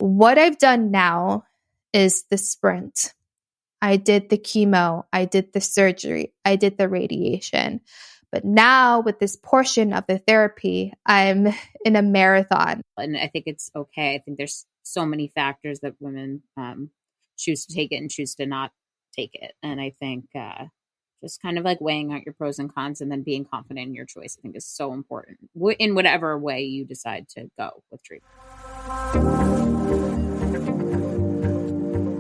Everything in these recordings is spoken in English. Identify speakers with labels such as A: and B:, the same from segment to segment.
A: What I've done now is the sprint. I did the chemo, I did the surgery, I did the radiation. But now with this portion of the therapy, I'm in a marathon.
B: And I think it's okay. I think there's so many factors that women choose to take it and choose to not take it. And I think just kind of like weighing out your pros and cons and then being confident in your choice, I think is so important in whatever way you decide to go with treatment.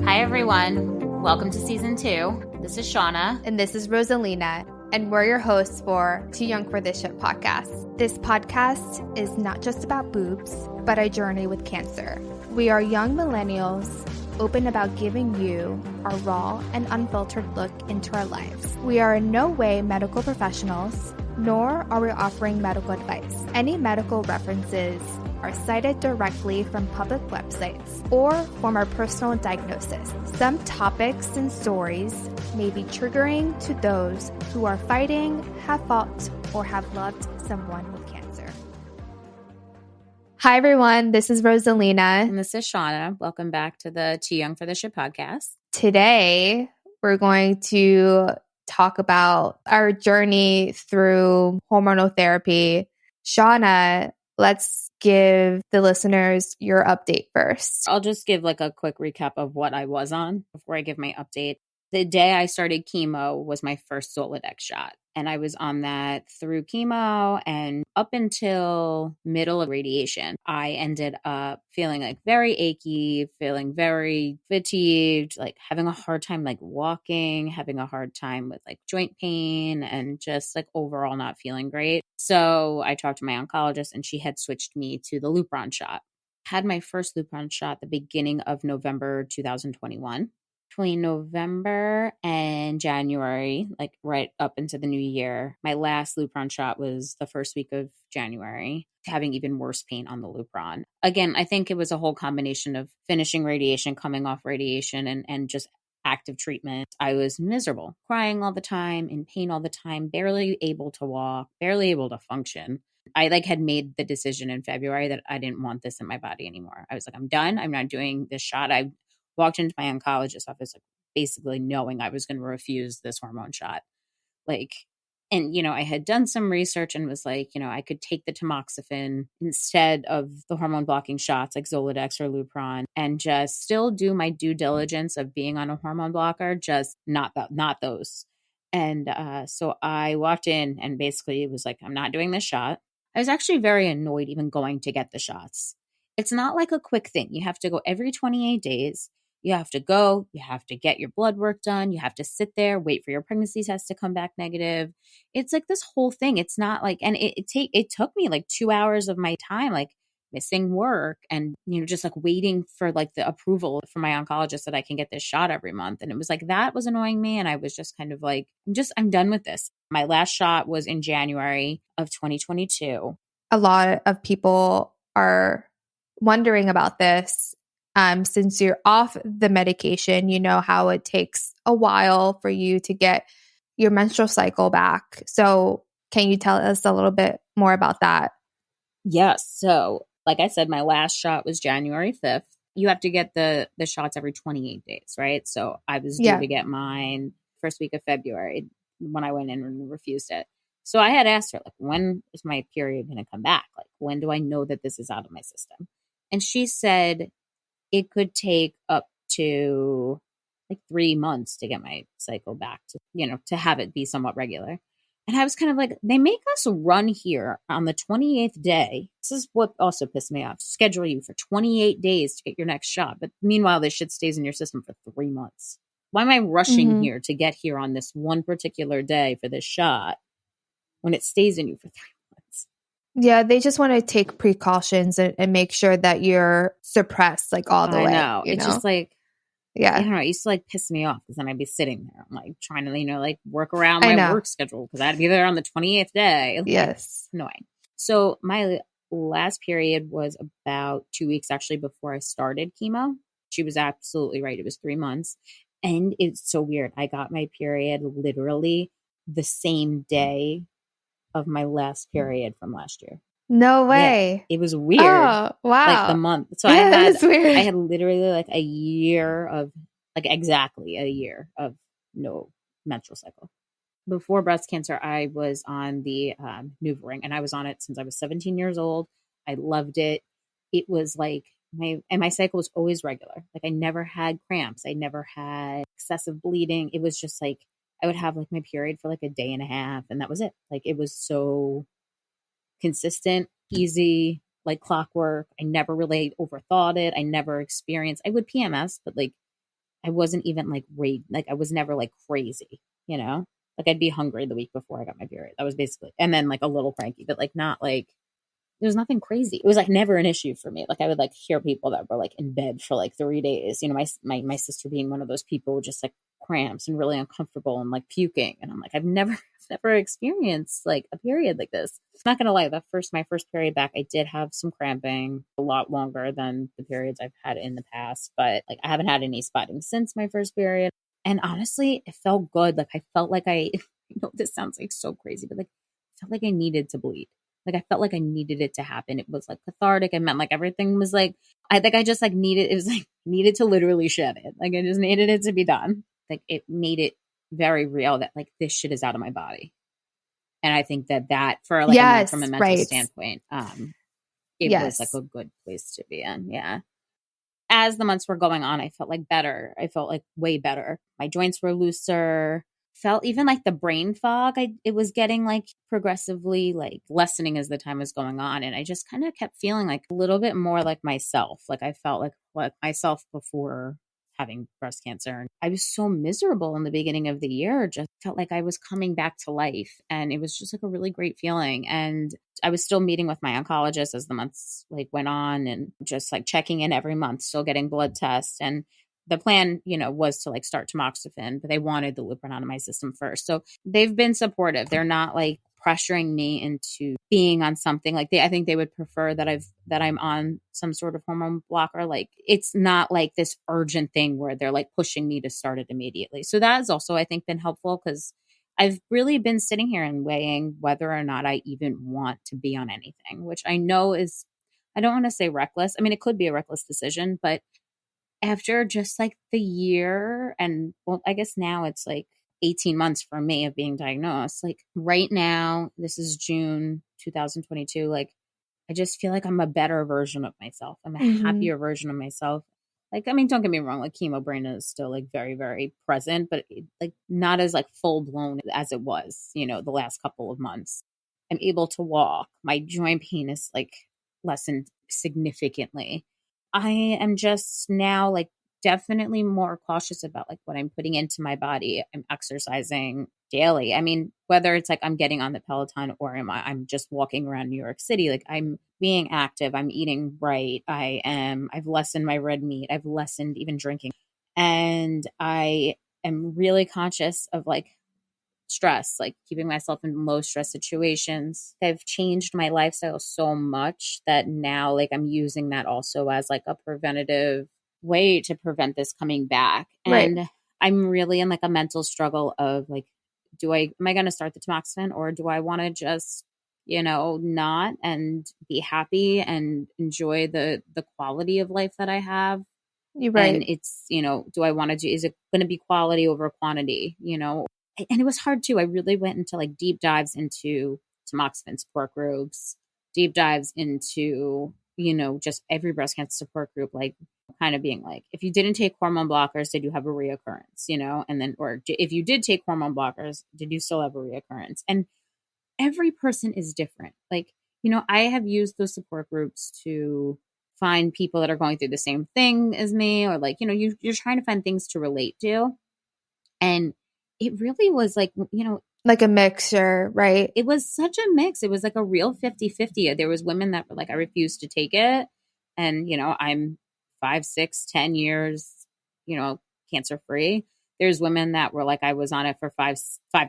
B: Hi, everyone. Welcome to season 2. This is Shauna.
A: And this is Rosalina. And we're your hosts for Too Young for This Shit podcast. This podcast is not just about boobs, but our journey with cancer. We are young millennials, open about giving you a raw and unfiltered look into our lives. We are in no way medical professionals, nor are we offering medical advice. Any medical references are cited directly from public websites or from our personal diagnosis. Some topics and stories may be triggering to those who are fighting, have fought, or have loved someone with cancer. Hi, everyone. This is Rosalina.
B: And this is Shauna. Welcome back to the Too Young for This Shit podcast.
A: Today, we're going to talk about our journey through hormonal therapy. Shauna, let's give the listeners your update first.
B: I'll just give like a quick recap of what I was on before I give my update. The day I started chemo was my first Zoladex shot. And I was on that through chemo and up until middle of radiation. I ended up feeling like very achy, feeling very fatigued, like having a hard time like walking, having a hard time with like joint pain and just like overall not feeling great. So I talked to my oncologist and she had switched me to the Lupron shot. Had my first Lupron shot the beginning of November 2021. Between November and January, like right up into the new year, my last Lupron shot was the first week of January, having even worse pain on the Lupron. Again, I think it was a whole combination of finishing radiation, coming off radiation, and just active treatment. I was miserable, crying all the time, in pain all the time, barely able to walk, barely able to function. I like had made the decision in February that I didn't want this in my body anymore. I was like, I'm done. I'm not doing this shot. I walked into my oncologist's office, like basically knowing I was going to refuse this hormone shot. Like, and, you know, I had done some research and was like, you know, I could take the tamoxifen instead of the hormone blocking shots like Zoladex or Lupron and just still do my due diligence of being on a hormone blocker, just not those. And so I walked in and basically it was like, I'm not doing this shot. I was actually very annoyed even going to get the shots. It's not like a quick thing. You have to go every 28 days. You have to go, you have to get your blood work done. You have to sit there, wait for your pregnancy test to come back negative. It's like this whole thing. It's not like, and it took me like 2 hours of my time, like missing work and, you know, just like waiting for like the approval from my oncologist that I can get this shot every month. And it was like, that was annoying me. And I was just kind of like, I'm done with this. My last shot was in January of 2022.
A: A lot of people are wondering about this. Since you're off the medication, you know how it takes a while for you to get your menstrual cycle back. So can you tell us a little bit more about that?
B: Yes. So like I said, my last shot was January 5th. You have to get the shots every 28 days, right? So I was due to get mine first week of February when I went in and refused it. So I had asked her, like, when is my period going to come back? Like, when do I know that this is out of my system? And she said, it could take up to like 3 months to get my cycle back to, you know, to have it be somewhat regular. And I was kind of like, they make us run here on the 28th day. This is what also pissed me off. Schedule you for 28 days to get your next shot. But meanwhile, this shit stays in your system for 3 months. Why am I rushing here to get here on this one particular day for this shot when it stays in you for 3 months?
A: Yeah, they just want to take precautions and make sure that you're suppressed like all the way.
B: I know. It's just like,
A: yeah,
B: I don't know. It used to like piss me off because then I'd be sitting there, I'm like trying to, you know, like work around my work schedule because I had to be there on the 28th day. Like,
A: yes.
B: Annoying. So my last period was about 2 weeks actually before I started chemo. She was absolutely right. It was 3 months. And it's so weird. I got my period literally the same day of my last period from last year.
A: No
B: Yeah,
A: way.
B: it was weird.
A: Oh,
B: Like the
A: wow.
B: month. So
A: That is
B: I
A: weird.
B: had literally like a year of like exactly a year of no menstrual cycle. Before breast cancer, I was on the NuvaRing, and I was on it since I was 17 years old. I loved it. It was like my cycle was always regular. Like I never had cramps. I never had excessive bleeding. It was just like I would have like my period for like a day and a half, and that was it. Like it was so consistent, easy, like clockwork. I never really overthought it. I never experienced, I would PMS, but like I wasn't even like like I was never like crazy, you know? Like I'd be hungry the week before I got my period. That was basically, and then like a little cranky, but like not like there was nothing crazy. It was like never an issue for me. Like I would like hear people that were like in bed for like 3 days. You know, my sister being one of those people with just like cramps and really uncomfortable and like puking. And I'm like, I've never never experienced like a period like this. I'm not gonna lie, my first period back, I did have some cramping a lot longer than the periods I've had in the past, but like I haven't had any spotting since my first period. And honestly, it felt good. Like I felt like I know this sounds like so crazy, but like I felt like I needed to bleed. Like I felt like I needed it to happen. It was like cathartic. It meant like everything was like I think I just like needed it was like needed to literally shed it. Like I just needed it to be done. Like it made it very real that like this shit is out of my body. And I think that for like from a
A: Yes,
B: mental
A: right.
B: standpoint, it was like
A: Yes.
B: a good place to be in. Yeah. As the months were going on, I felt like better. I felt like way better. My joints were looser. Felt even like the brain fog. It was getting like progressively like lessening as the time was going on, and I just kind of kept feeling like a little bit more like myself. Like I felt like myself before having breast cancer. And I was so miserable in the beginning of the year. Just felt like I was coming back to life, and it was just like a really great feeling. And I was still meeting with my oncologist as the months like went on, and just like checking in every month, still getting blood tests. And the plan, was to like start tamoxifen, but they wanted the Lupron out of my system first. So they've been supportive. They're not like pressuring me into being on something like I think they would prefer that I'm on some sort of hormone blocker. Like it's not like this urgent thing where they're like pushing me to start it immediately. So that has also, I think, been helpful because I've really been sitting here and weighing whether or not I even want to be on anything, which I know is, I don't want to say reckless. I mean, it could be a reckless decision, but after just like the year and well, I guess now it's like 18 months for me of being diagnosed. Like right now, this is June 2022. Like I just feel like I'm a better version of myself. I'm a
A: Mm-hmm.
B: happier version of myself. Like, I mean, don't get me wrong, like chemo brain is still like very, very present, but like not as like full blown as it was, the last couple of months. I'm able to walk. My joint pain is like lessened significantly. I am just now like definitely more cautious about like what I'm putting into my body. I'm exercising daily. I mean, whether it's like I'm getting on the Peloton or I'm just walking around New York City, like I'm being active, I'm eating right. I've lessened my red meat. I've lessened even drinking. And I am really conscious of like stress, like keeping myself in low stress situations. I've changed my lifestyle so much that now like I'm using that also as like a preventative way to prevent this coming back.
A: Right.
B: And I'm really in like a mental struggle of like, am I going to start the tamoxifen, or do I want to just, not and be happy and enjoy the quality of life that I have?
A: You're
B: And
A: right.
B: it's, do I want to is it going to be quality over quantity, and it was hard too. I really went into like deep dives into tamoxifen support groups, deep dives into, just every breast cancer support group, like kind of being like, if you didn't take hormone blockers, did you have a reoccurrence, and then, or if you did take hormone blockers, did you still have a reoccurrence? And every person is different. Like, I have used those support groups to find people that are going through the same thing as me, or like, you're trying to find things to relate to. And it really was like,
A: Like a mixture, right?
B: it was such a mix. It was like a real 50-50. There was women that were like, I refused to take it. And, I'm 5, 6, 10 years, cancer free. There's women that were like, I was on it for 5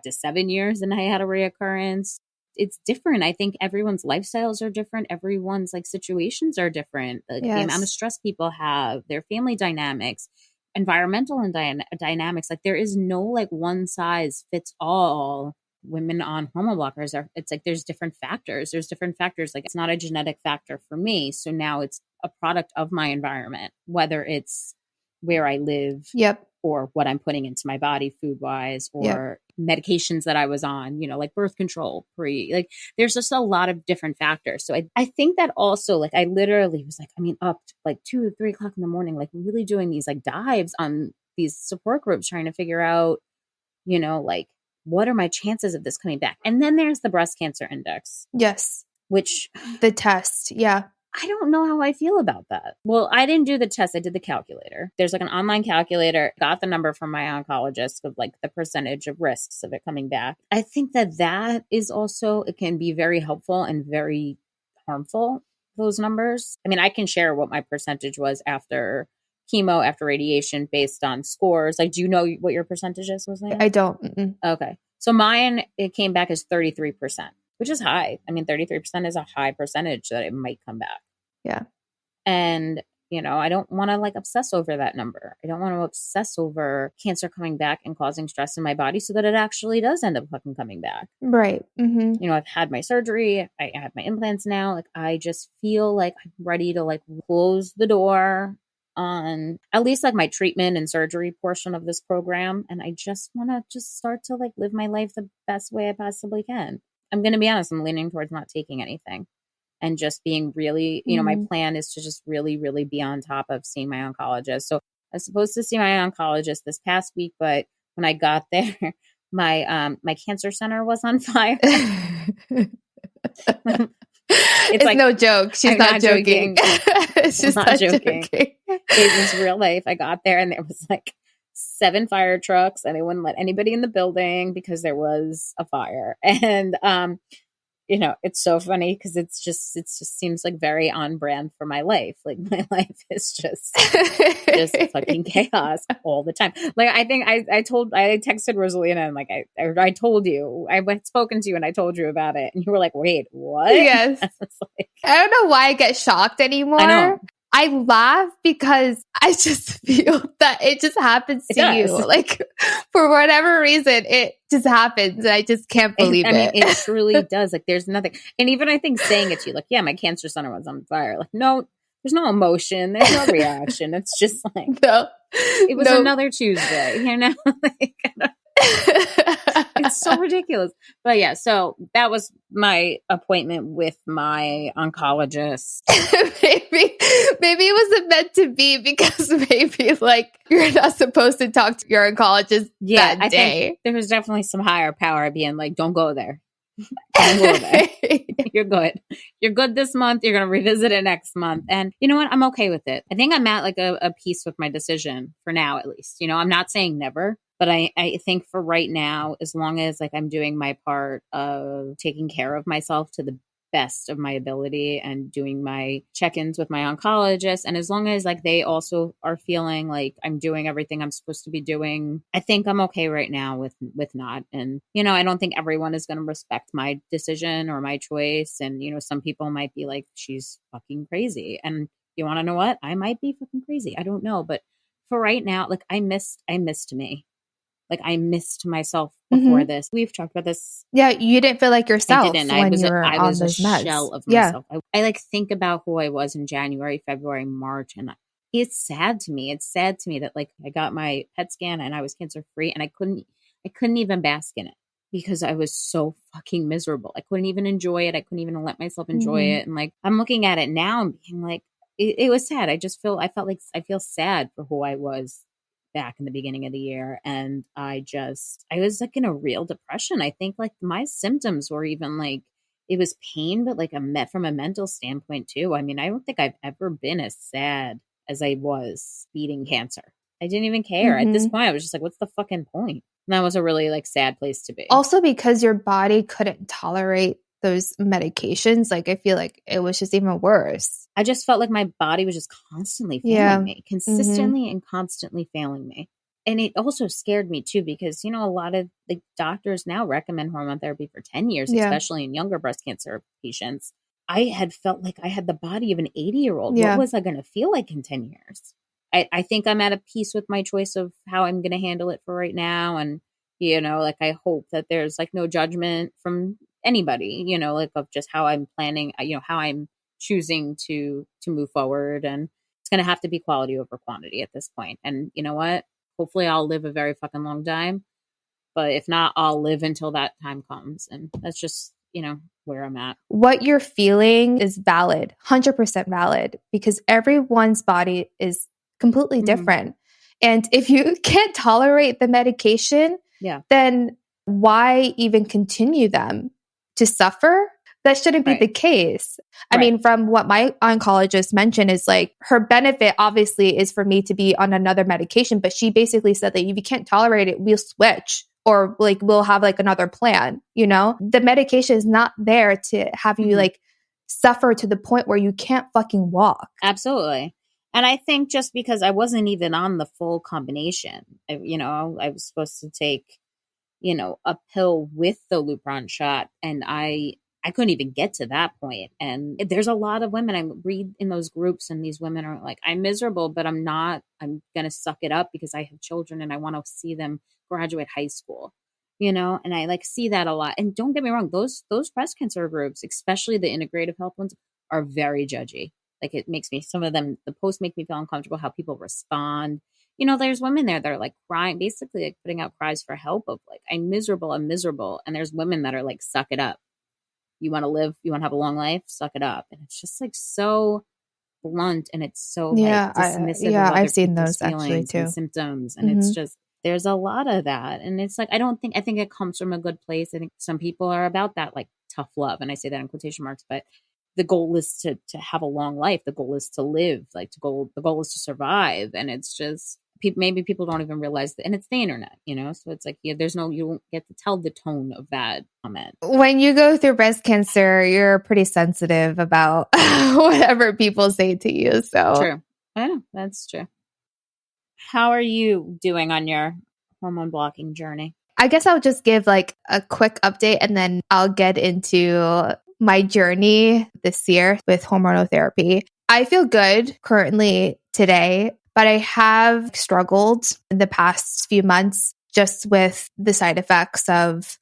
B: to 7 years and I had a reoccurrence. It's different. I think everyone's lifestyles are different. Everyone's like situations are different. Like the amount of
A: Yes.
B: stress people have, their family dynamics, environmental and dynamics. Like there is no like one size fits all women on hormone blockers it's like there's different factors. Like it's not a genetic factor for me. So now it's a product of my environment, whether it's where I live
A: Yep.
B: or what I'm putting into my body food wise or medications that I was on, like birth control, like there's just a lot of different factors. So I think that also like I literally was like, up to like 2 or 3 o'clock in the morning, like really doing these like dives on these support groups, trying to figure out, like what are my chances of this coming back? And then there's the breast cancer index.
A: Yes.
B: Which
A: the test. Yeah.
B: I don't know how I feel about that. Well, I didn't do the test. I did the calculator. There's like an online calculator. Got the number from my oncologist of like the percentage of risks of it coming back. I think that is also, it can be very helpful and very harmful, those numbers. I can share what my percentage was after chemo, after radiation based on scores. Like, do you know what your percentage is, Rosalina?
A: I don't. Mm-mm.
B: Okay. So mine, it came back as 33%. Which is high. 33% is a high percentage that it might come back.
A: Yeah.
B: And, I don't want to like obsess over that number. I don't want to obsess over cancer coming back and causing stress in my body so that it actually does end up fucking coming back.
A: Right. Mm-hmm.
B: I've had my surgery. I have my implants now. Like, I just feel like I'm ready to like close the door on at least like my treatment and surgery portion of this program. And I just want to just start to like live my life the best way I possibly can. I'm going to be honest, I'm leaning towards not taking anything and just being really, my plan is to just really, really be on top of seeing my oncologist. So I was supposed to see my oncologist this past week, but when I got there, my cancer center was on fire.
A: It's like no joke. She's not joking. She's not joking.
B: It was real life. I got there and there was like 7 fire trucks and they wouldn't let anybody in the building because there was a fire. And, it's so funny because it just seems like very on brand for my life. Like my life is just fucking chaos all the time. Like I think I texted Rosalina and like, I told you, I had spoken to you and I told you about it. And you were like, wait, what?
A: Yes. I don't know why I get shocked anymore.
B: I know.
A: I laugh because I just feel that it just happens to you. Like for whatever reason, it just happens. And I just can't believe it.
B: It truly does. Like there's nothing. And even I think saying it to you, like, yeah, my cancer center was on fire. Like, no, there's no emotion. There's no reaction. It's just like, it was another Tuesday, like, it's so ridiculous. But yeah, so that was my appointment with my oncologist.
A: maybe it wasn't meant to be because maybe like you're not supposed to talk to your oncologist that day.
B: Think there was definitely some higher power being like, don't go there. Don't go there. You're good. You're good this month. You're going to revisit it next month. And you know what? I'm okay with it. I think I'm at like a peace with my decision for now, at least. I'm not saying never. But I think for right now, as long as like I'm doing my part of taking care of myself to the best of my ability and doing my check-ins with my oncologist, and as long as like they also are feeling like I'm doing everything I'm supposed to be doing, I think I'm okay right now with not. And, I don't think everyone is going to respect my decision or my choice. And, some people might be like, she's fucking crazy. And you want to know what? I might be fucking crazy. I don't know. But for right now, like I missed me. Like I missed myself before this. We've talked about this.
A: Yeah, you didn't feel like yourself.
B: I didn't.
A: I
B: was a shell of myself. I like think about who I was in January, February, March, and it's sad to me. It's sad to me that like I got my PET scan and I was cancer free, and I couldn't even bask in it because I was so fucking miserable. I couldn't even enjoy it. I couldn't even let myself enjoy it. And like I'm looking at it now and being like, it was sad. I feel sad for who I was back in the beginning of the year. And I was like in a real depression. I think like my symptoms were even like, it was pain, but like from a mental standpoint too. I don't think I've ever been as sad as I was beating cancer. I didn't even care. At this point, I was just like, what's the fucking point? And that was a really like sad place to be.
A: Also because your body couldn't tolerate those medications. Like I feel like it was just even worse.
B: I just felt like my body was just constantly failing me, consistently and constantly failing me. And it also scared me too, because, a lot of the doctors now recommend hormone therapy for 10 years, especially in younger breast cancer patients. I had felt like I had the body of an 80-year-old. What was I going to feel like in 10 years? I think I'm at a peace with my choice of how I'm going to handle it for right now. And, Like I hope that there's like no judgment from anybody, like of just how I'm planning, how I'm choosing to move forward. And it's going to have to be quality over quantity at this point. And you know what? Hopefully I'll live a very fucking long time. But if not, I'll live until that time comes. And that's just, where I'm at.
A: What you're feeling is valid, 100% valid, because everyone's body is completely different. And if you can't tolerate the medication, then why even continue them to suffer? That shouldn't be the case. I mean, from what my oncologist mentioned is like her benefit obviously is for me to be on another medication, but she basically said that if you can't tolerate it, we'll switch or like we'll have like another plan, The medication is not there to have you like suffer to the point where you can't fucking walk.
B: Absolutely. And I think just because I wasn't even on the full combination, I was supposed to take, a pill with the Lupron shot, and I couldn't even get to that point. And there's a lot of women I read in those groups, and these women are like, I'm miserable, but I'm going to suck it up because I have children and I want to see them graduate high school, and I like see that a lot. And don't get me wrong, those breast cancer groups, especially the integrative health ones, are very judgy. Like it makes me, some of them, the posts make me feel uncomfortable how people respond. There's women there that are like crying, basically like putting out cries for help of like, I'm miserable. And there's women that are like, suck it up. You want to live, you want to have a long life, suck it up. And it's just like so blunt, and it's so like dismissive of other
A: I've seen
B: people's
A: those actually too.
B: and symptoms. And it's just, there's a lot of that. And it's like, I think it comes from a good place. I think some people are about that like tough love. And I say that in quotation marks, but the goal is to have a long life. The goal is to live, the goal is to survive. And it's just, maybe people don't even realize that. And it's the internet, so it's like, you won't get to tell the tone of that comment.
A: When you go through breast cancer, you're pretty sensitive about whatever people say to you. So
B: true. I know, that's true. How are you doing on your hormone blocking journey?
A: I guess I'll just give like a quick update, and then I'll get into my journey this year with hormonal therapy. I feel good currently today, but I have struggled in the past few months just with the side effects of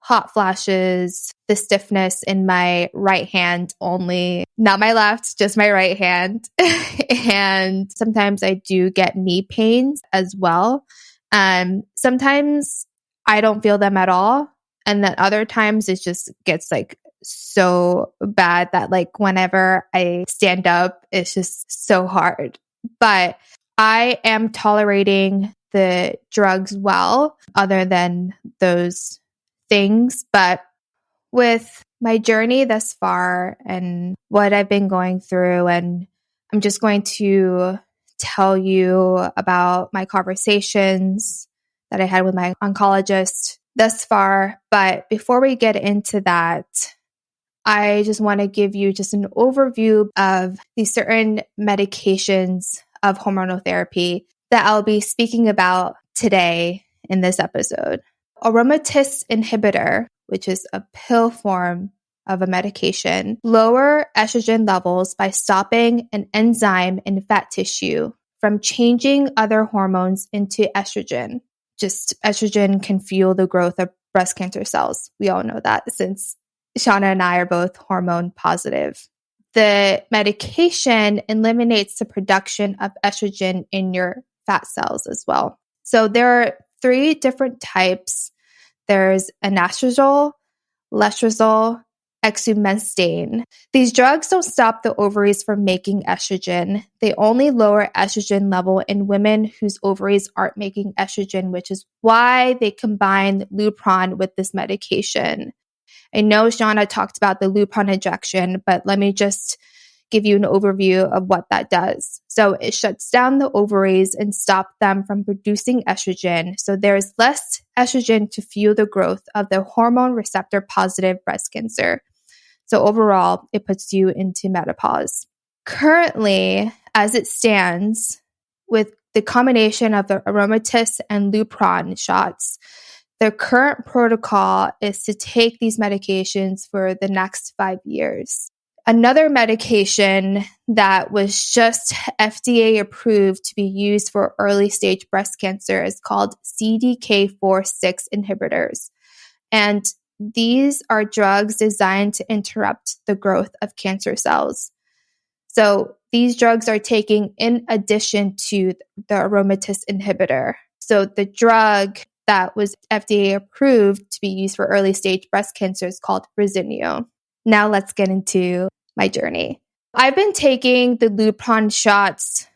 A: hot flashes, the stiffness in my right hand only, not my left, just my right hand. And sometimes I do get knee pains as well. Sometimes I don't feel them at all. And then other times it just gets like so bad that like whenever I stand up, it's just so hard. But I am tolerating the drugs well, other than those things. But with my journey thus far and what I've been going through, and I'm just going to tell you about my conversations that I had with my oncologist thus far. But before we get into that, I just want to give you just an overview of these certain medications of hormonal therapy that I'll be speaking about today in this episode. Aromatase inhibitor, which is a pill form of a medication, lower estrogen levels by stopping an enzyme in fat tissue from changing other hormones into estrogen. Just estrogen can fuel the growth of breast cancer cells. We all know that since Shauna and I are both hormone positive. The medication eliminates the production of estrogen in your fat cells as well. So there are 3 different types. There's anastrozole, letrozole, exemestane. These drugs don't stop the ovaries from making estrogen. They only lower estrogen level in women whose ovaries aren't making estrogen, which is why they combine Lupron with this medication. I know Shauna talked about the Lupron injection, but let me just give you an overview of what that does. So it shuts down the ovaries and stops them from producing estrogen. So there's less estrogen to fuel the growth of the hormone receptor positive breast cancer. So overall, it puts you into menopause. Currently, as it stands, with the combination of the aromatase and Lupron shots, the current protocol is to take these medications for the next 5 years. Another medication that was just FDA approved to be used for early stage breast cancer is called CDK4/6 inhibitors. And these are drugs designed to interrupt the growth of cancer cells. So these drugs are taken in addition to the aromatase inhibitor. So the drug that was FDA approved to be used for early stage breast cancer is called Verzenio. Now let's get into my journey. I've been taking the Lupron shots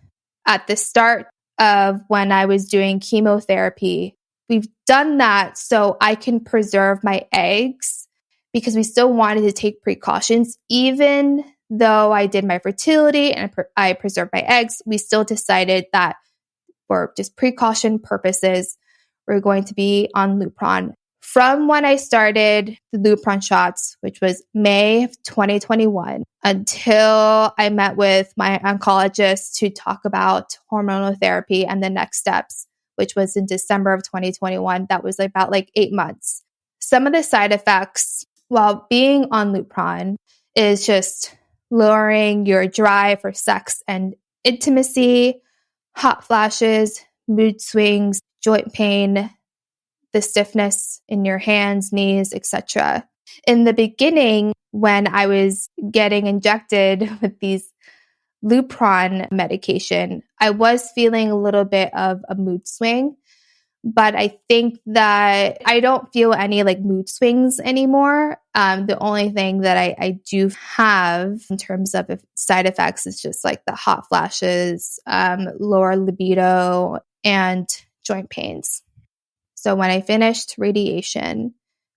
A: at the start of when I was doing chemotherapy. We've done that so I can preserve my eggs because we still wanted to take precautions. Even though I did my fertility and I preserved my eggs, we still decided that for just precaution purposes, we're going to be on Lupron. From when I started the Lupron shots, which was May of 2021, until I met with my oncologist to talk about hormonal therapy and the next steps, which was in December of 2021, that was about 8 months. Some of the side effects while being on Lupron is just lowering your drive for sex and intimacy, hot flashes, mood swings, joint pain, the stiffness in your hands, knees, etc. In the beginning, when I was getting injected with these Lupron medication, I was feeling a little bit of a mood swing, but I think that I don't feel any mood swings anymore. The only thing that I do have in terms of side effects is just the hot flashes, lower libido, and joint pains. So when I finished radiation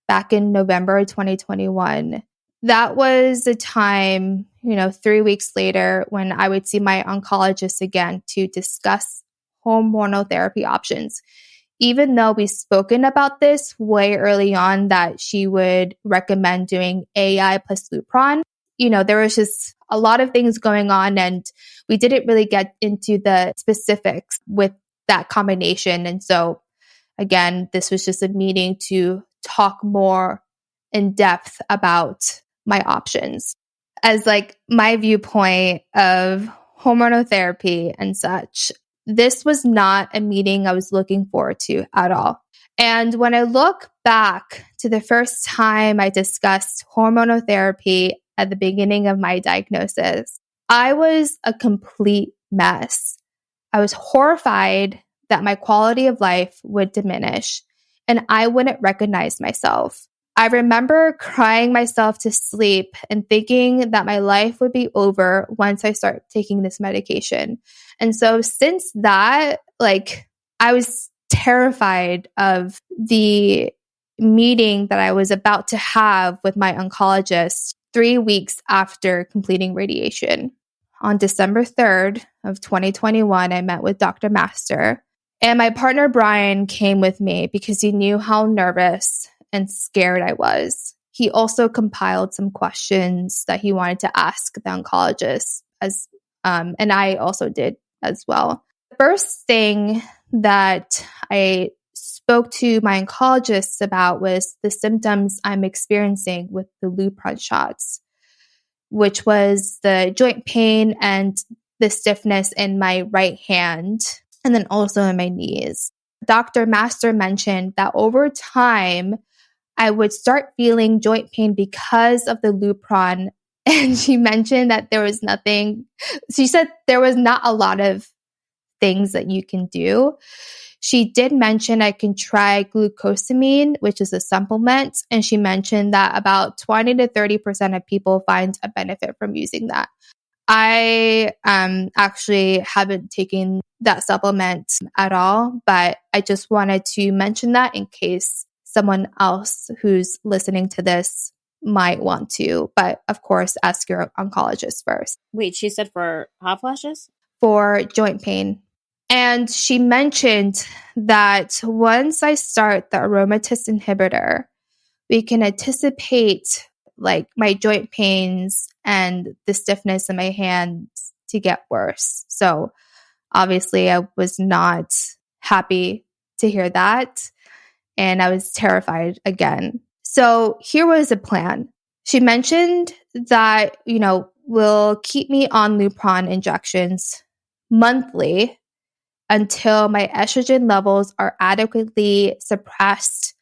A: back in November 2021, that was a time, 3 weeks later when I would see my oncologist again to discuss hormonal therapy options. Even though we've spoken about this way early on that she would recommend doing AI plus Lupron, there was just a lot of things going on and we didn't really get into the specifics with that combination. And so again, this was just a meeting to talk more in depth about my options. As my viewpoint of hormonal therapy and such, this was not a meeting I was looking forward to at all. And when I look back to the first time I discussed hormonal therapy at the beginning of my diagnosis, I was a complete mess. I was horrified that my quality of life would diminish and I wouldn't recognize myself. I remember crying myself to sleep and thinking that my life would be over once I start taking this medication. And so since that, I was terrified of the meeting that I was about to have with my oncologist 3 weeks after completing radiation. On December 3rd of 2021, I met with Dr. Master. And my partner, Brian, came with me because he knew how nervous and scared I was. He also compiled some questions that he wanted to ask the oncologist, and I also did as well. The first thing that I spoke to my oncologist about was the symptoms I'm experiencing with the Lupron shots, which was the joint pain and the stiffness in my right hand, and then also in my knees. Dr. Master mentioned that over time, I would start feeling joint pain because of the Lupron. And she mentioned that she said there was not a lot of things that you can do. She did mention I can try glucosamine, which is a supplement. And she mentioned that about 20 to 30% of people find a benefit from using that. I actually haven't taken that supplement at all, but I just wanted to mention that in case someone else who's listening to this might want to. But of course, ask your oncologist first.
B: Wait, she said for hot flashes?
A: For joint pain. And she mentioned that once I start the aromatase inhibitor, we can anticipate my joint pains and the stiffness in my hands to get worse. So obviously I was not happy to hear that. And I was terrified again. So here was a plan. She mentioned that, will keep me on Lupron injections monthly until my estrogen levels are adequately suppressed,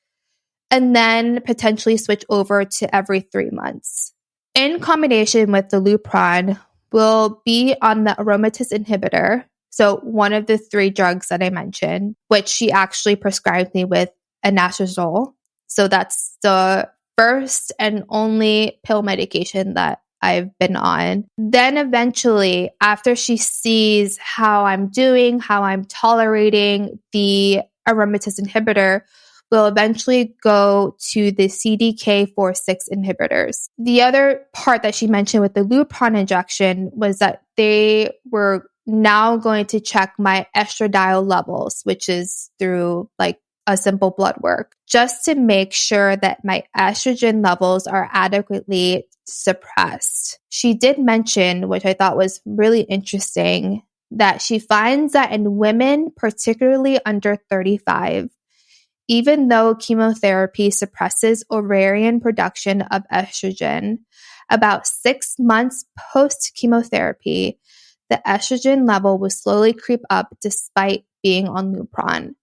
A: and then potentially switch over to every 3 months. In combination with the Lupron, will be on the aromatase inhibitor. So one of the 3 drugs that I mentioned, which she actually prescribed me with anastrozole. So that's the first and only pill medication that I've been on. Then eventually, after she sees how I'm doing, how I'm tolerating the aromatase inhibitor, will eventually go to the CDK4/6 inhibitors. The other part that she mentioned with the Lupron injection was that they were now going to check my estradiol levels, which is through like a simple blood work, just to make sure that my estrogen levels are adequately suppressed. She did mention, which I thought was really interesting, that she finds that in women, particularly under 35, even though chemotherapy suppresses ovarian production of estrogen, about 6 months post-chemotherapy, the estrogen level will slowly creep up despite being on Lupron.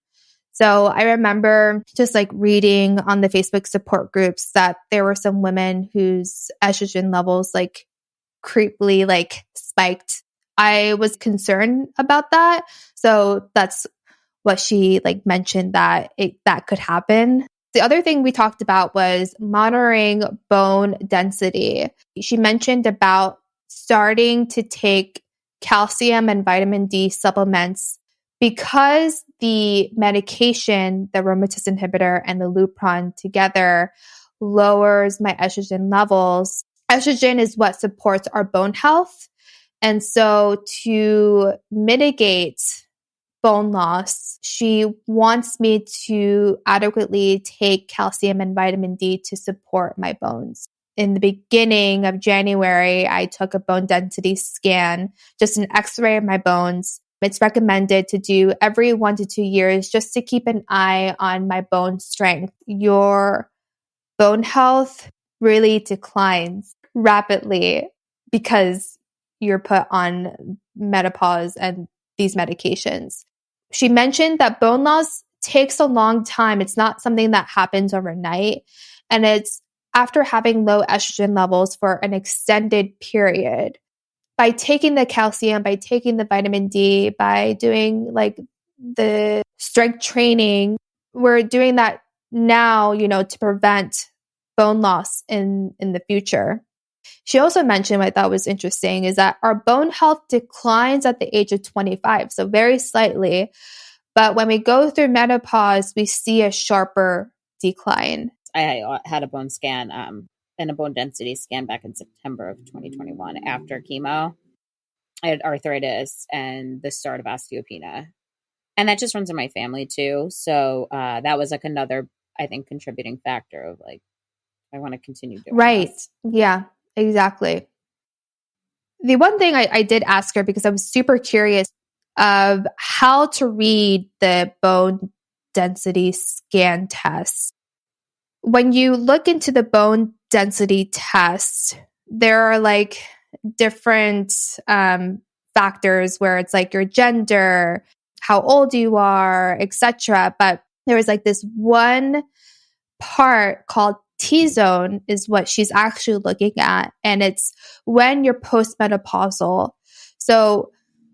A: So I remember just like reading on the Facebook support groups that there were some women whose estrogen levels like creepily like spiked. I was concerned about that. So that's what she like mentioned that that could happen. The other thing we talked about was monitoring bone density. She mentioned about starting to take calcium and vitamin D supplements because the medication, the aromatase inhibitor and the Lupron together lowers my estrogen levels. Estrogen is what supports our bone health. And so to mitigate bone loss, she wants me to adequately take calcium and vitamin D to support my bones. In the beginning of January, I took a bone density scan, just an x-ray of my bones. It's recommended to do every 1 to 2 years just to keep an eye on my bone strength. Your bone health really declines rapidly because you're put on menopause and these medications. She mentioned that bone loss takes a long time. It's not something that happens overnight. And it's after having low estrogen levels for an extended period. By taking the calcium, by taking the vitamin D, by doing like the strength training, we're doing that now, to prevent bone loss in the future. She also mentioned what I thought was interesting is that our bone health declines at the age of 25, so very slightly. But when we go through menopause, we see a sharper decline.
B: I had a bone scan and a bone density scan back in September of 2021 after chemo. I had arthritis and the start of osteopenia. And that just runs in my family too. So that was like another, I think, contributing factor of like, I want to continue doing this.
A: Yeah, exactly. The one thing I did ask her, because I was super curious of how to read the bone density scan test. When you look into the bone density test, there are like different factors where it's like your gender, how old you are, etc. But there was like this one part called T-zone is what she's actually looking at. And it's when you're postmenopausal. So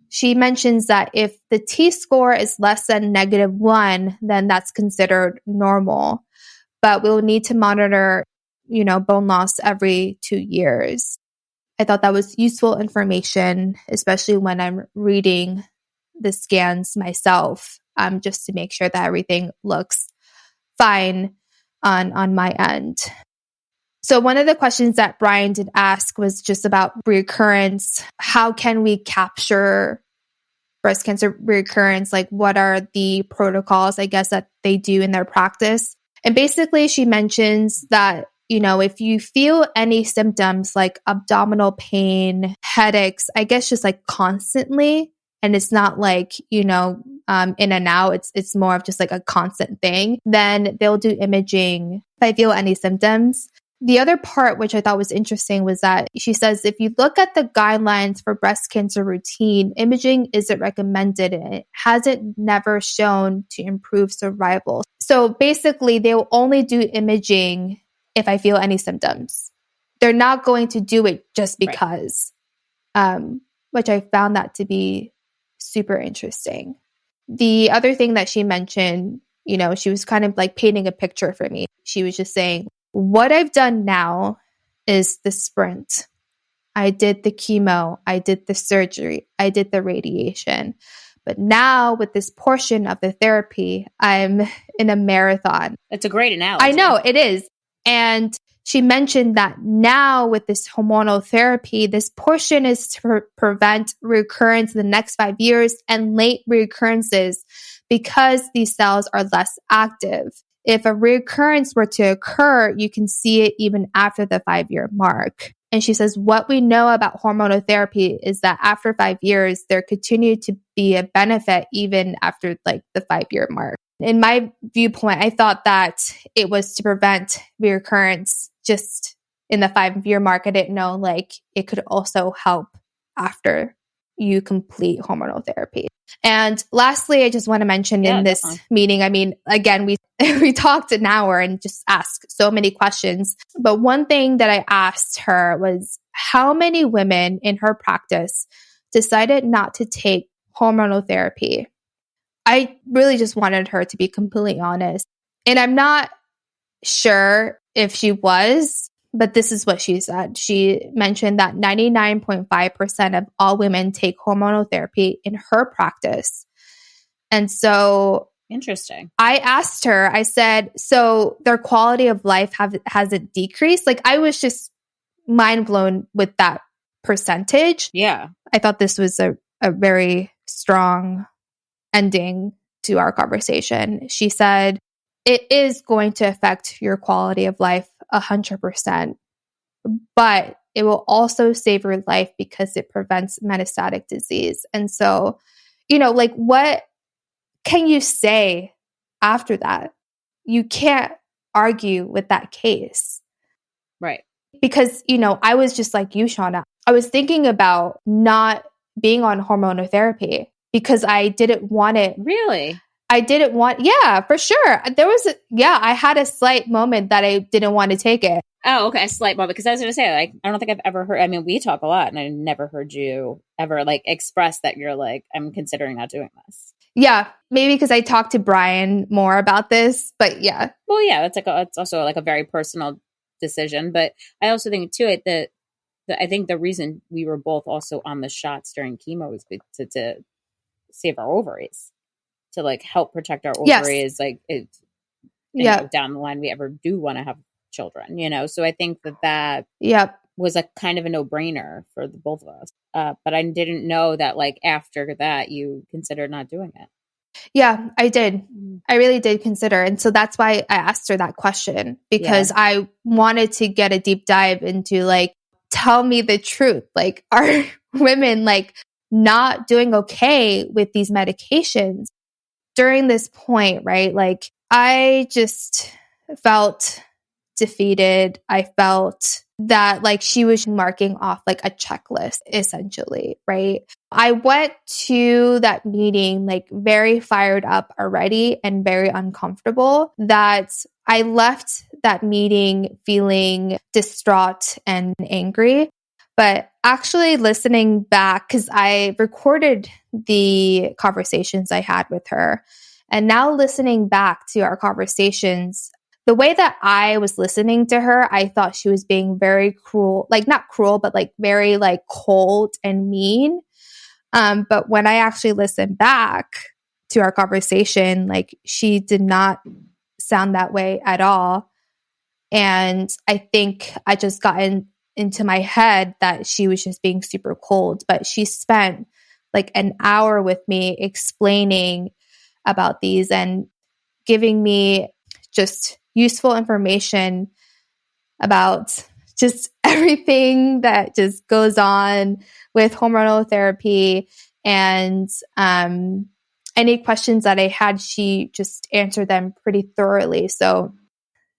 A: she mentions that if the T-score is less than -1, then that's considered normal. But we'll need to monitor, bone loss every 2 years. I thought that was useful information, especially when I'm reading the scans myself, just to make sure that everything looks fine on my end. So one of the questions that Brian did ask was just about recurrence. How can we capture breast cancer recurrence? Like, what are the protocols, I guess, that they do in their practice? And basically, she mentions that, if you feel any symptoms like abdominal pain, headaches, I guess just like constantly, and it's not like, in and out, it's more of just like a constant thing, then they'll do imaging. If I feel any symptoms, the other part, which I thought was interesting, was that she says, if you look at the guidelines for breast cancer routine, imaging isn't recommended and it hasn't never shown to improve survival. So basically, they will only do imaging if I feel any symptoms. They're not going to do it just because, which I found that to be super interesting. The other thing that she mentioned, you know, she was kind of like painting a picture for me. She was just saying, what I've done now is the sprint. I did the chemo, I did the surgery, I did the radiation. But now with this portion of the therapy, I'm in a marathon.
B: It's a great analogy.
A: I know, it is. And she mentioned that now with this hormonal therapy, this portion is to prevent recurrence in the next 5 years and late recurrences because these cells are less active. If a recurrence were to occur, you can see it even after the 5-year mark. And she says, what we know about hormonal therapy is that after 5 years, there continued to be a benefit even after like the 5-year mark. In my viewpoint, I thought that it was to prevent recurrence just in the 5-year mark. I didn't know like it could also help after you complete hormonal therapy. And lastly, I just want to mention in this meeting, I mean, again, we talked an hour and just asked so many questions. But one thing that I asked her was how many women in her practice decided not to take hormonal therapy. I really just wanted her to be completely honest. And I'm not sure if she was, but this is what she said. She mentioned that 99.5% of all women take hormonal therapy in her practice. And so
B: interesting.
A: I asked her, I said, so their quality of life has it decreased? Like I was just mind blown with that percentage.
B: Yeah.
A: I thought this was a very strong ending to our conversation. She said, it is going to affect your quality of life 100%, but it will also save your life because it prevents metastatic disease. And so, you know, like what can you say after that? You can't argue with that case.
B: Right.
A: Because, you know, I was just like you, Shauna. I was thinking about not being on hormonal therapy because I didn't want it.
B: Really?
A: I didn't want, yeah, for sure. I had a slight moment that I didn't want to take it.
B: Oh, okay. A slight moment. Because I was going to say, like, I don't think I've ever heard, I mean, we talk a lot and I never heard you ever like express that you're like, I'm considering not doing this.
A: Yeah. Maybe because I talked to Brian more about this, but yeah.
B: Well, yeah, it's also like a very personal decision. But I also think too, that I think the reason we were both also on the shots during chemo was to save our ovaries. To like help protect our ovaries, like it, down the line we ever do want to have children, you know. So I think that was a kind of a no brainer for the both of us. But I didn't know that like after that you considered not doing it.
A: Yeah, I did. I really did consider, and so that's why I asked her that question because I wanted to get a deep dive into like tell me the truth. Like, are women like not doing okay with these medications? During this point, right? Like I just felt defeated. I felt that like she was marking off like a checklist essentially, right? I went to that meeting like very fired up already and very uncomfortable that I left that meeting feeling distraught and angry. But actually listening back, because I recorded the conversations I had with her, and now listening back to our conversations, the way that I was listening to her, I thought she was being very cruel, like not cruel, but like very like cold and mean. But when I actually listened back to our conversation, like she did not sound that way at all. And I think I just got into my head that she was just being super cold, but she spent like an hour with me explaining about these and giving me just useful information about just everything that just goes on with hormonal therapy. And any questions that I had, she just answered them pretty thoroughly. So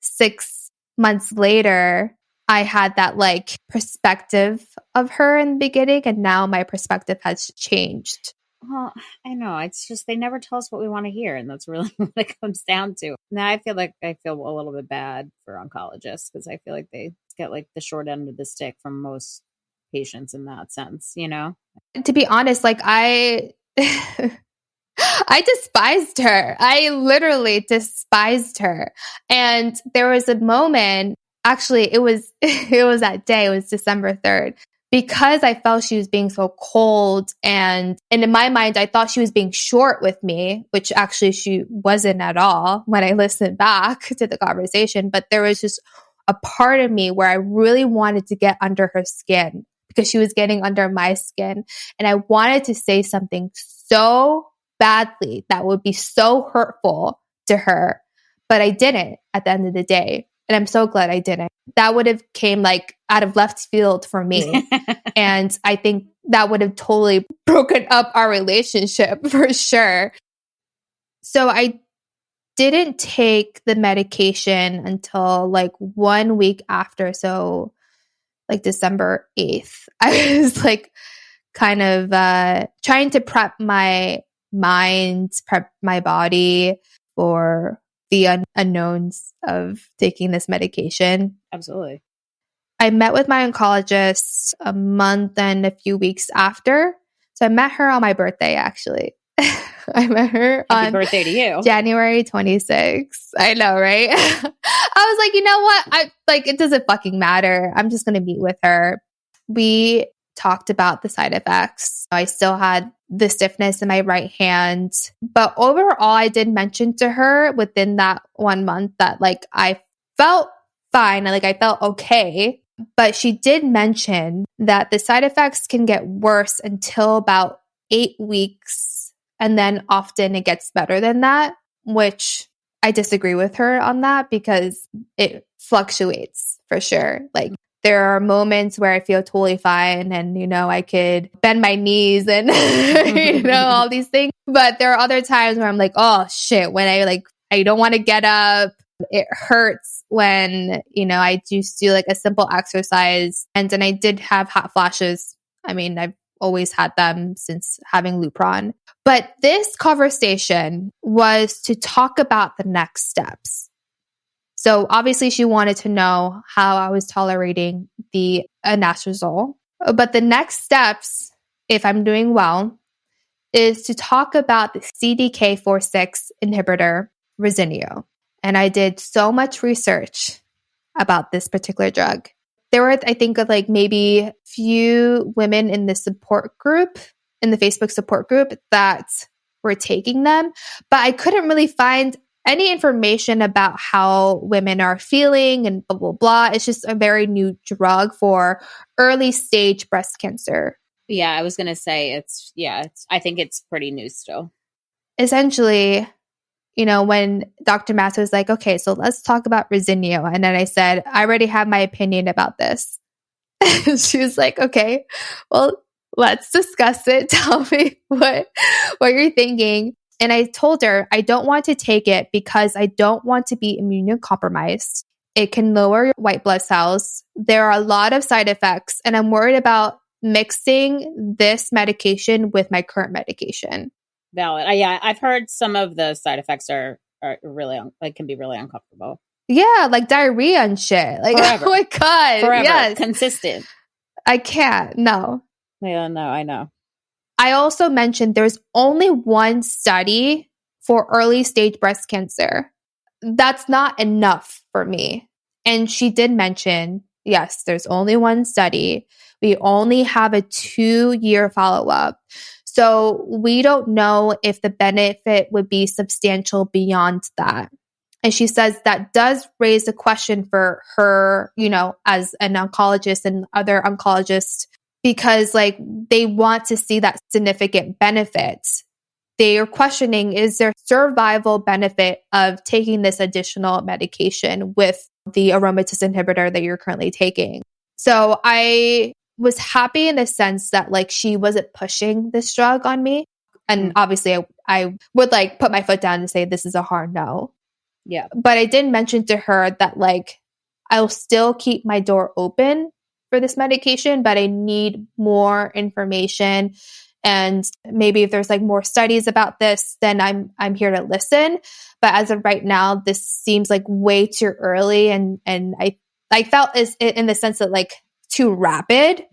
A: 6 months later, I had that like perspective of her in the beginning, and now my perspective has changed.
B: Well, I know. It's just they never tell us what we want to hear, and that's really what it comes down to. Now I feel a little bit bad for oncologists because I feel like they get like the short end of the stick from most patients in that sense, you know?
A: To be honest, like I despised her. I literally despised her. And there was a moment, actually it was that day, it was December 3rd, because I felt she was being so cold and in my mind I thought she was being short with me, which actually she wasn't at all when I listened back to the conversation, but there was just a part of me where I really wanted to get under her skin because she was getting under my skin, and I wanted to say something so badly that would be so hurtful to her, but I didn't at the end of the day. And I'm so glad I didn't. That would have came like out of left field for me. And I think that would have totally broken up our relationship for sure. So I didn't take the medication until like 1 week after. So like December 8th, I was like kind of trying to prep my mind, prep my body for the unknowns of taking this medication.
B: Absolutely.
A: I met with my oncologist a month and a few weeks after. So I met her on my birthday, actually. I met her
B: Happy
A: on
B: birthday to you.
A: January 26th. I know, right? I was like, you know what? It doesn't fucking matter. I'm just going to meet with her. We talked about the side effects. I still had the stiffness in my right hand, but overall, I did mention to her within that 1 month that like I felt fine. Like I felt okay, but she did mention that the side effects can get worse until about 8 weeks. And then often it gets better than that, which I disagree with her on that because it fluctuates for sure. Like there are moments where I feel totally fine and, you know, I could bend my knees and, you know, all these things. But there are other times where I'm like, oh shit, when I don't want to get up. It hurts when, you know, I just do like a simple exercise. And then I did have hot flashes. I mean, I've always had them since having Lupron. But this conversation was to talk about the next steps. So obviously she wanted to know how I was tolerating the anastrozole. But the next steps, if I'm doing well, is to talk about the CDK4/6 inhibitor, Verzenio. And I did so much research about this particular drug. There were, I think, like maybe few women in the support group, in the Facebook support group that were taking them, but I couldn't really find any information about how women are feeling and blah, blah, blah. It's just a very new drug for early stage breast cancer.
B: Yeah, I was going to say I think it's pretty new still.
A: Essentially, you know, when Dr. Matt was like, okay, so let's talk about Verzenio. And then I said, I already have my opinion about this. She was like, okay, well, let's discuss it. Tell me what you're thinking. And I told her, I don't want to take it because I don't want to be immunocompromised. It can lower your white blood cells. There are a lot of side effects, and I'm worried about mixing this medication with my current medication.
B: Valid. Yeah, I've heard some of the side effects are really can be really uncomfortable.
A: Yeah, like diarrhea and shit. Like,
B: forever.
A: Oh my God.
B: Forever.
A: Yes.
B: Consistent.
A: I can't. No.
B: Yeah, no, I know.
A: I also mentioned there's only one study for early stage breast cancer. That's not enough for me. And she did mention, yes, there's only one study. We only have a 2-year follow-up. So we don't know if the benefit would be substantial beyond that. And she says that does raise a question for her, you know, as an oncologist and other oncologists, because like they want to see that significant benefit. They are questioning, is there survival benefit of taking this additional medication with the aromatase inhibitor that you're currently taking? So I was happy in the sense that like she wasn't pushing this drug on me. And obviously I would like put my foot down and say, this is a hard no.
B: Yeah.
A: But I did mention to her that like I'll still keep my door open for this medication, but I need more information. And maybe if there's like more studies about this, then I'm here to listen. But as of right now, this seems like way too early. And I felt is in the sense that like too rapid.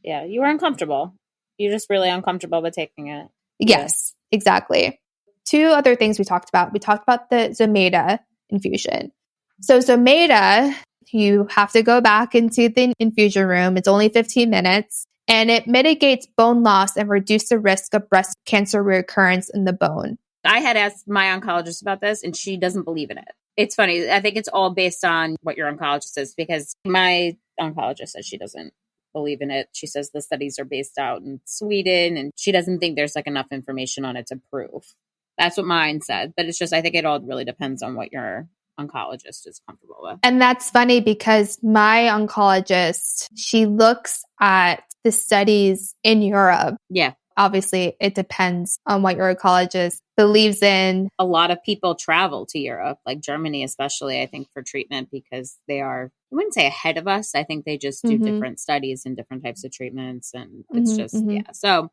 B: Yeah, you were uncomfortable. You're just really uncomfortable with taking it.
A: Yes, exactly. Two other things we talked about. We talked about the Zometa infusion. So Zometa, you have to go back into the infusion room. It's only 15 minutes. And it mitigates bone loss and reduces the risk of breast cancer recurrence in the bone.
B: I had asked my oncologist about this, and she doesn't believe in it. It's funny. I think it's all based on what your oncologist says, because my oncologist says she doesn't believe in it. She says the studies are based out in Sweden, and she doesn't think there's like enough information on it to prove. That's what mine said. But it's just, I think it all really depends on what your oncologist is comfortable with.
A: And that's funny because my oncologist, she looks at the studies in Europe.
B: Yeah.
A: Obviously, it depends on what your oncologist believes in.
B: A lot of people travel to Europe, like Germany especially, I think, for treatment, because they are, I wouldn't say ahead of us. I think they just do different studies and different types of treatments. And it's just, yeah. So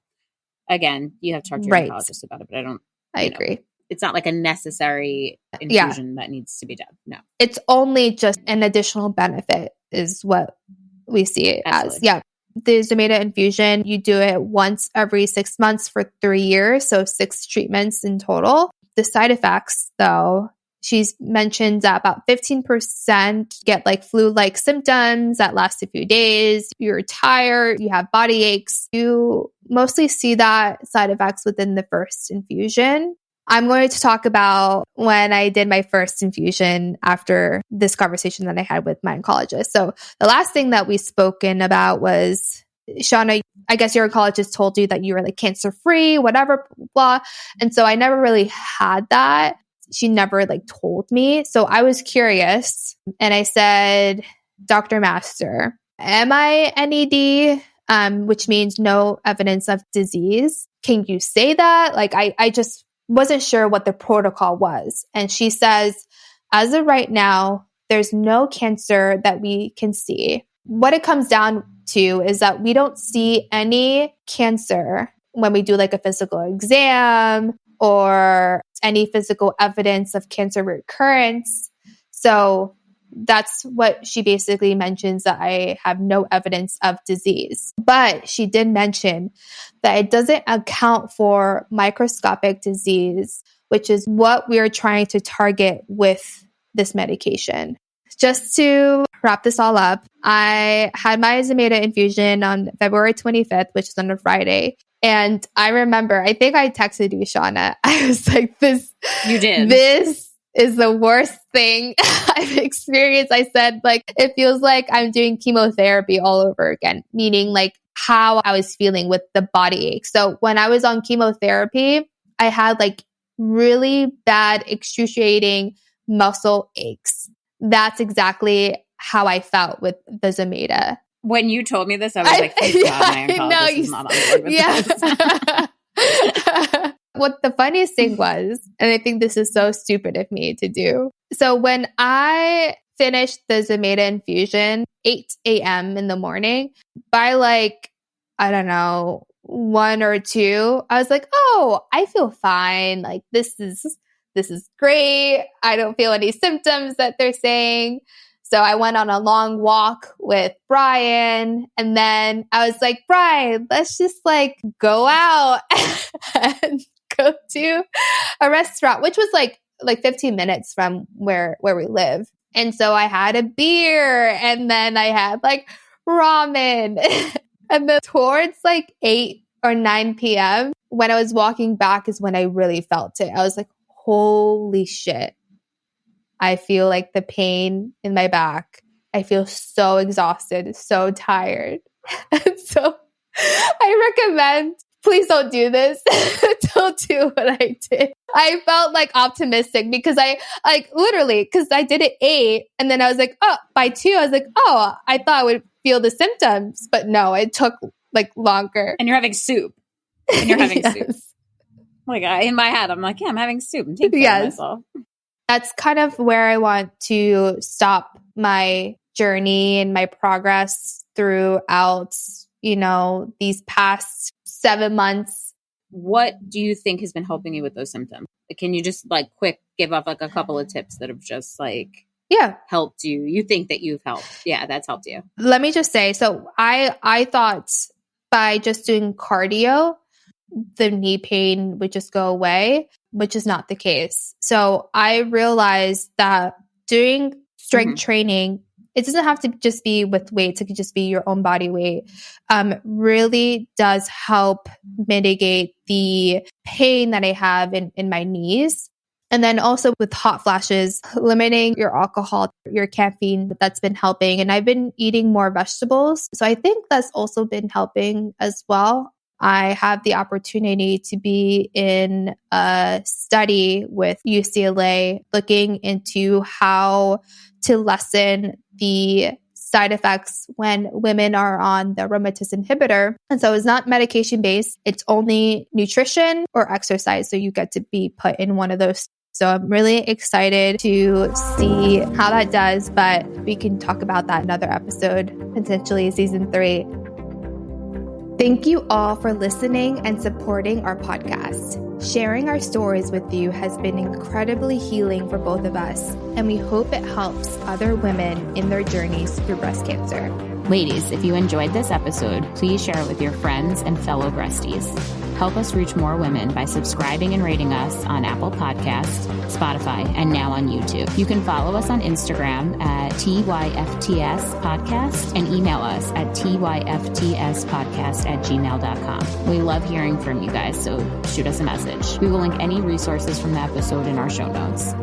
B: again, you have to talk to your oncologist about it, but I agree. It's not like a necessary infusion that needs to be done. No.
A: It's only just an additional benefit is what we see it as. Yeah. The Zometa infusion, you do it once every 6 months for 3 years. So 6 treatments in total. The side effects, though, she's mentioned that about 15% get like flu-like symptoms that last a few days. You're tired, you have body aches. You mostly see that side effects within the first infusion. I'm going to talk about when I did my first infusion after this conversation that I had with my oncologist. So the last thing that we spoken about was, Shauna, I guess your oncologist told you that you were like cancer-free, whatever, blah. And so I never really had that. She never like told me. So I was curious and I said, Dr. Master, am I NED? Which means no evidence of disease. Can you say that? Like, I just wasn't sure what the protocol was. And she says, as of right now, there's no cancer that we can see. What it comes down to is that we don't see any cancer when we do like a physical exam or any physical evidence of cancer recurrence. So that's what she basically mentions, that I have no evidence of disease. But she did mention that it doesn't account for microscopic disease, which is what we are trying to target with this medication. Just to wrap this all up, I had my Zometa infusion on February 25th, which is on a Friday. And I remember, I think I texted you, Shauna. I was like,
B: You did.
A: This is the worst thing I've experienced. I said, like, it feels like I'm doing chemotherapy all over again, meaning like how I was feeling with the body ache. So when I was on chemotherapy, I had like really bad excruciating muscle aches. That's exactly how I felt with the Zometa.
B: When you told me this, I was like, thank God my oncologist is not on board with this.
A: What the funniest thing was, and I think this is so stupid of me to do. So when I finished the Zometa infusion, 8 a.m. in the morning, by like, I don't know, 1 or 2, I was like, oh, I feel fine. Like, this is great. I don't feel any symptoms that they're saying. So I went on a long walk with Brian, and then I was like, Brian, let's just like go out and go to a restaurant, which was like 15 minutes from where we live. And so I had a beer, and then I had like ramen. And then towards like 8 or 9 p.m., when I was walking back is when I really felt it. I was like, holy shit. I feel like the pain in my back. I feel so exhausted, so tired. And so I recommend, please don't do this. Don't do what I did. I felt like optimistic because I did it 8, and then I was like, oh, by 2, I was like, oh, I thought I would feel the symptoms, but no, it took like longer.
B: And you're having soup. Soup. Like in my head, I'm like, yeah, I'm having soup. I'm taking care of myself.
A: That's kind of where I want to stop my journey and my progress throughout, these past 7 months.
B: What do you think has been helping you with those symptoms? Can you just quick give up a couple of tips that have just helped you? You think that you've helped. Yeah, that's helped you.
A: Let me just say, so I thought by just doing cardio, the knee pain would just go away, which is not the case. So I realized that doing strength training, it doesn't have to just be with weights. It could just be your own body weight. Really does help mitigate the pain that I have in my knees. And then also with hot flashes, limiting your alcohol, your caffeine, that's been helping. And I've been eating more vegetables. So I think that's also been helping as well. I have the opportunity to be in a study with UCLA looking into how to lessen the side effects when women are on the aromatase inhibitor. And so it's not medication based. It's only nutrition or exercise. So you get to be put in one of those. So I'm really excited to see how that does, but we can talk about that in another episode, potentially season 3. Thank you all for listening and supporting our podcast. Sharing our stories with you has been incredibly healing for both of us, and we hope it helps other women in their journeys through breast cancer.
B: Ladies, if you enjoyed this episode, please share it with your friends and fellow breasties. Help us reach more women by subscribing and rating us on Apple Podcasts, Spotify, and now on YouTube. You can follow us on Instagram at TYFTS Podcast and email us at tyftspodcast@gmail.com. We love hearing from you guys, so shoot us a message. We will link any resources from the episode in our show notes.